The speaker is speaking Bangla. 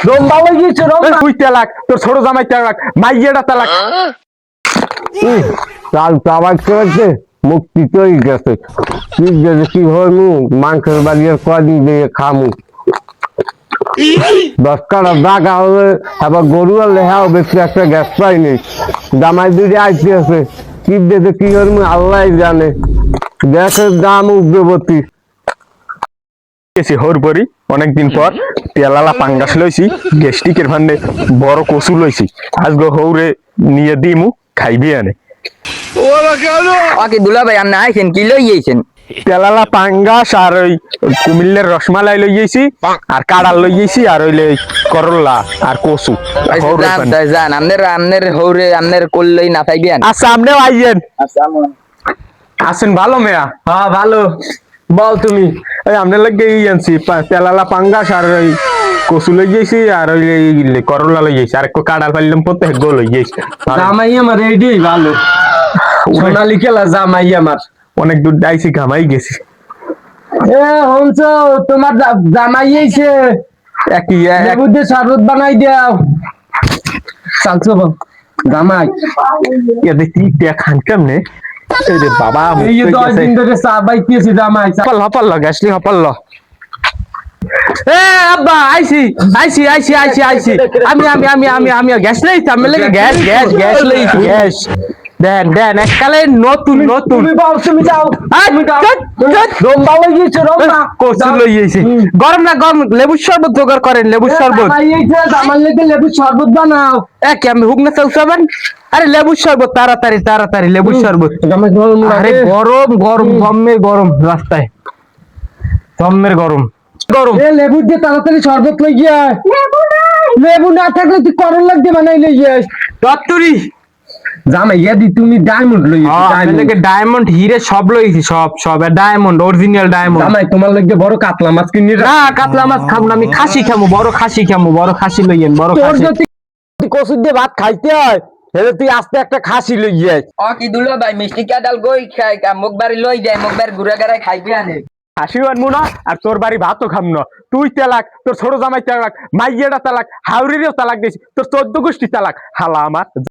রম্বা হয়ে গেছে রম্বা। তুই তালাক, তোর ছোট জামাই তালাক, মাইয়েটা তালাক। কাল তাবাক করেছে মুক্তি তৈরি গেছে কি গেছে কি হইমু মাংসের বাড়ি আর কদিন দিয়ে খামু 10 কাটা জাগা হবে আবার গরু আর লেহা হবে একটা গ্যাস পাইনি জামাই দুটি আইতে আছে কি দেবে কি হইমু আল্লাহ জানে গ্যাসের দাম উগ্রবর্তী গেছি হরপরি অনেকদিন পর তেলালা পাঙ্গাস লইছি গ্যাস্ট্রিকের ভান্ডে বড় কচু লইছি আজকে হৌরে নিয়ে দিমু খাইবি আনে। ওকে দুলা ভাই আপনি আইছেন কি লই আইছেন? তেলালা পাঙ্গাস আর ওই কুমিল্লার রসমালাই লই যাইছি আর কাড়াল লই যাইছি আর ওইলে করলা আর কচু। জান আমনের হৌরে আমনের কললেই না পাইবেন। আচ্ছা আপনিও আইয়েন। আছেন ভালো মেয়া? হ্যাঁ ভালো, বল তুমি। এই আপনার লাগে এই আনছি তেলালা পাঙ্গাস আর ওই কচু লই যাইছি আর ওই করলা লই যাইছি আর একটু কাড়াল পাইলাম প্রত্যেক গো লই যাইছি। জামাই আমার এইটাই ভালো, সোনালি খেলা জামাই আমার। অনেক দূর যাইছি ঘামাই গেছি। এ হংস তোমার জামাই আইছে, একই লেবু দিয়ে শরবত বানাই দাও। চালছো জামাই এদের কি খান কেমনে? এই রে বাবা এই 10 দিন ধরে চা বাইতেছি জামাই। হপাল্ল গ্যাসলি হপাল্ল। এ আব্বা আইছি আইছি আইছি আইছি আইছি আমি আমি আমি আমি আমি গ্যাস লইছি আমি লাগে গ্যাস গ্যাস গ্যাস লইছি গ্যাস দেন দেন এককালে নতুন নতুন তুমি বল তুমি যাও, তুমি যাও। রম্বা হয়ে গেছে রম্বা। কচু লই আইছি গরম না গরম লেবুর শরবত জোগাড় করেন লেবুর শরবত। জামাই আইছে, জামাই লেগে লেবু শরবত বানাও। কি আমি হুগনা চলছাবেন? আরে লেবুর শরবত তাড়াতাড়ি তাড়াতাড়ি লেবুর শরবত। জামাই গরম আরে লাগে। গরম গরম গম্মের গরম রাস্তায় গম্মের গরম গরম। এ লেবু দিয়ে তাড়াতাড়ি শরবত লই গিয়া। লেবু না থাকলে তুই করল লাগতে বানাই লই গিয়া। তত্তরি জামাই ইয়াদি তুমি ডায়মন্ড লই গিয়েছো। ডায়মন্ড হিরে সব লইছি সব সব ডায়মন্ড অরিজিনাল ডায়মন্ড। জামাই তোমার লাগতে বড় কাতলা মাছ কিনে না কাতলা মাছ খাবো না আমি খাসি খাবো বড় খাসি খাবো বড় খাসি লইয়েন বড় তোর খাসি। যদি কচু দিয়ে ভাত খাইতে হয় তাহলে তুই আস্তে একটা খাসি লই গিয়াস। ওকে দুলা ভাই মিষ্টি কাদাল গই খাই মুখ বাড়ি লই যায় মুখ বাড়ি ঘুরে গাড়ায় খাইবে আনে। খাসি আনবো না আর তোর বাড়ি ভাতও খাম না। তুই তালাক, তোর ছোট জামাই তালাক, মাইয়েটা তালাক, হাউরিরও তালাক দিয়েছি, তোর 14 গোষ্ঠী তালাক। হালা আমার